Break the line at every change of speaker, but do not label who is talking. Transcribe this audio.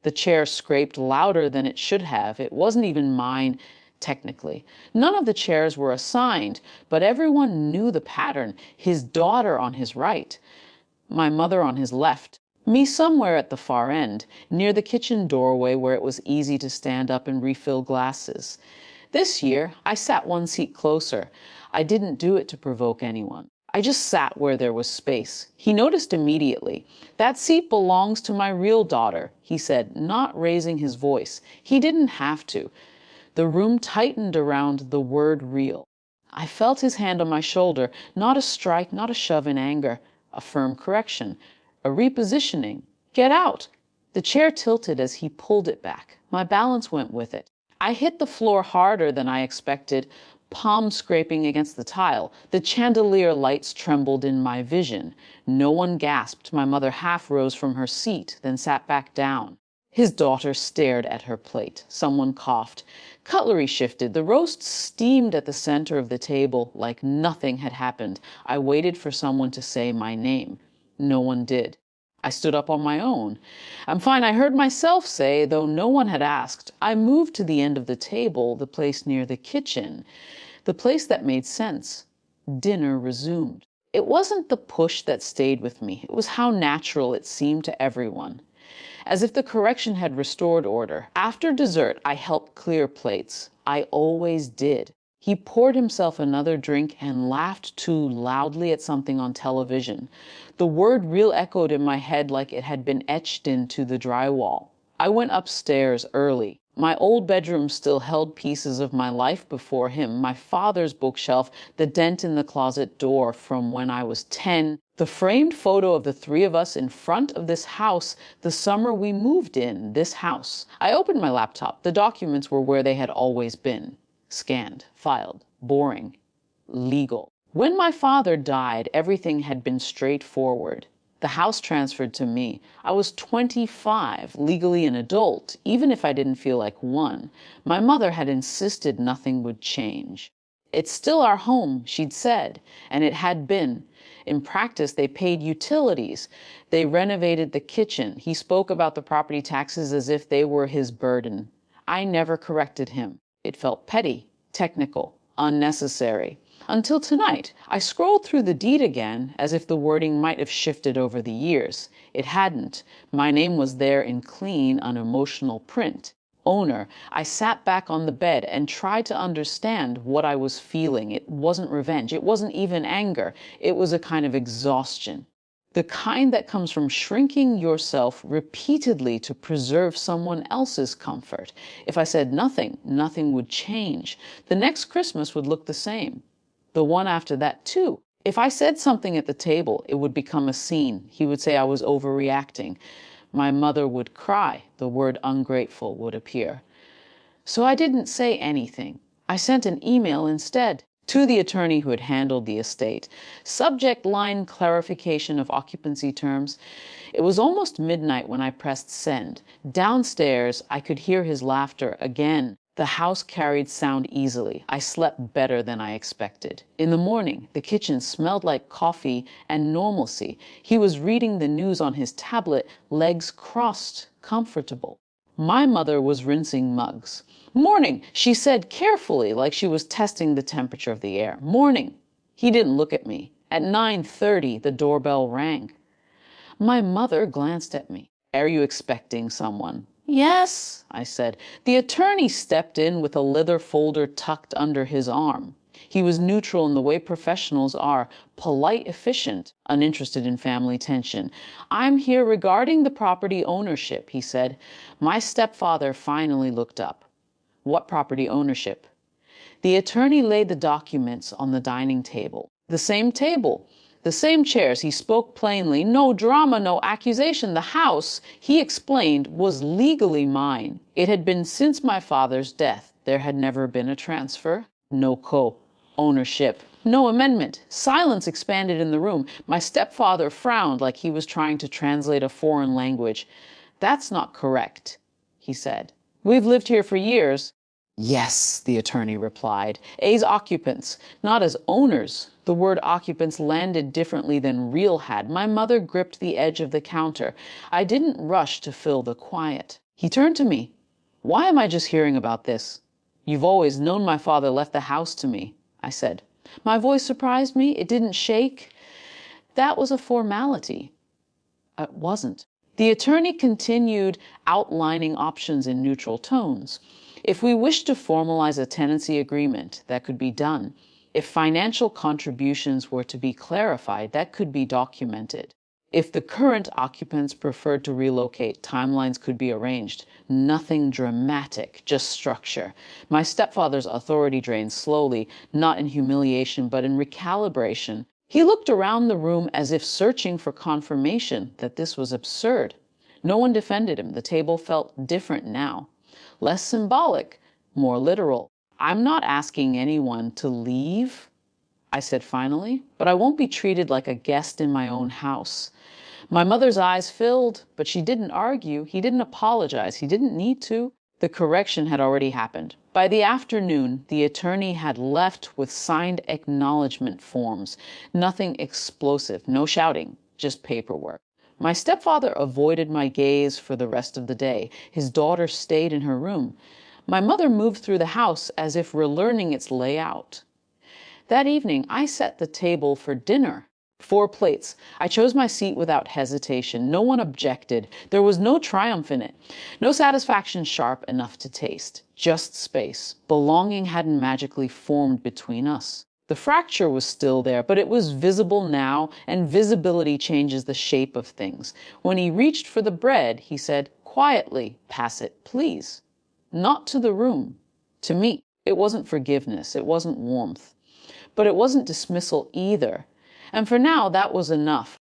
The chair scraped louder than it should have. It wasn't even mine, technically. None of the chairs were assigned, but everyone knew the pattern. His daughter on his right, my mother on his left, me somewhere at the far end, near the kitchen doorway where it was easy to stand up and refill glasses. This year, I sat one seat closer. I didn't do it to provoke anyone. I just sat where there was space. He noticed immediately. "That seat belongs to my real daughter," he said, not raising his voice. He didn't have to. The room tightened around the word real. I felt his hand on my shoulder, not a strike, not a shove in anger, a firm correction, a repositioning. "Get out!" The chair tilted as he pulled it back. My balance went with it. I hit the floor harder than I expected, palm scraping against the tile. The chandelier lights trembled in my vision. No one gasped. My mother half rose from her seat, then sat back down. His daughter stared at her plate. Someone coughed. Cutlery shifted. The roast steamed at the center of the table like nothing had happened. I waited for someone to say my name. No one did. I stood up on my own. "I'm fine," I heard myself say, though no one had asked. I moved to the end of the table, the place near the kitchen, the place that made sense. Dinner resumed. It wasn't the push that stayed with me. It was how natural it seemed to everyone. As if the correction had restored order. After dessert, I helped clear plates. I always did. He poured himself another drink and laughed too loudly at something on television. The word real echoed in my head like it had been etched into the drywall. I went upstairs early. My old bedroom still held pieces of my life before him, my father's bookshelf, the dent in the closet door from when I was 10, the framed photo of the three of us in front of this house the summer we moved in, this house. I opened my laptop. The documents were where they had always been. Scanned, filed, boring, legal. When my father died, everything had been straightforward. The house transferred to me. I was 25, legally an adult, even if I didn't feel like one. My mother had insisted nothing would change. "It's still our home," she'd said, and it had been. In practice, they paid utilities. They renovated the kitchen. He spoke about the property taxes as if they were his burden. I never corrected him. It felt petty, technical, unnecessary. Until tonight, I scrolled through the deed again, as if the wording might have shifted over the years. It hadn't. My name was there in clean, unemotional print. Owner. I sat back on the bed and tried to understand what I was feeling. It wasn't revenge. It wasn't even anger. It was a kind of exhaustion. The kind that comes from shrinking yourself repeatedly to preserve someone else's comfort. If I said nothing, nothing would change. The next Christmas would look the same. The one after that, too. If I said something at the table, it would become a scene. He would say I was overreacting. My mother would cry. The word ungrateful would appear. So I didn't say anything. I sent an email instead to the attorney who had handled the estate. Subject line clarification of occupancy terms. It was almost midnight when I pressed send. Downstairs, I could hear his laughter again. The house carried sound easily. I slept better than I expected. In the morning, the kitchen smelled like coffee and normalcy. He was reading the news on his tablet, legs crossed, comfortable. My mother was rinsing mugs. "Morning," she said carefully, like she was testing the temperature of the air. "Morning." He didn't look at me. At 9:30, the doorbell rang. My mother glanced at me. "Are you expecting someone?" "Yes," I said. The attorney stepped in with a leather folder tucked under his arm. He was neutral in the way professionals are, polite, efficient, uninterested in family tension. "I'm here regarding the property ownership," he said. My stepfather finally looked up. "What property ownership?" The attorney laid the documents on the dining table. The same table. The same chairs. He spoke plainly. No drama, no accusation. The house, he explained, was legally mine. It had been since my father's death. There had never been a transfer. No co-ownership. No amendment. Silence expanded in the room. My stepfather frowned like he was trying to translate a foreign language. "That's not correct," he said. "We've lived here for years." "Yes," the attorney replied. "As occupants, not as owners." The word occupants landed differently than real had. My mother gripped the edge of the counter. I didn't rush to fill the quiet. He turned to me. "Why am I just hearing about this?" "You've always known my father left the house to me," I said. My voice surprised me. It didn't shake. That was a formality. It wasn't. The attorney continued, outlining options in neutral tones. If we wished to formalize a tenancy agreement, that could be done. If financial contributions were to be clarified, that could be documented. If the current occupants preferred to relocate, timelines could be arranged. Nothing dramatic, just structure. My stepfather's authority drained slowly, not in humiliation, but in recalibration. He looked around the room as if searching for confirmation that this was absurd. No one defended him. The table felt different now. Less symbolic, more literal. "I'm not asking anyone to leave," I said finally, "but I won't be treated like a guest in my own house." My mother's eyes filled, but she didn't argue. He didn't apologize. He didn't need to. The correction had already happened. By the afternoon, the attorney had left with signed acknowledgement forms. Nothing explosive, no shouting, just paperwork. My stepfather avoided my gaze for the rest of the day. His daughter stayed in her room. My mother moved through the house as if relearning its layout. That evening, I set the table for dinner. 4 plates. I chose my seat without hesitation. No one objected. There was no triumph in it. No satisfaction sharp enough to taste. Just space. Belonging hadn't magically formed between us. The fracture was still there, but it was visible now, and visibility changes the shape of things. When he reached for the bread, he said quietly, "Pass it, please." Not to the room. To me. It wasn't forgiveness. It wasn't warmth. But it wasn't dismissal either. And for now, that was enough.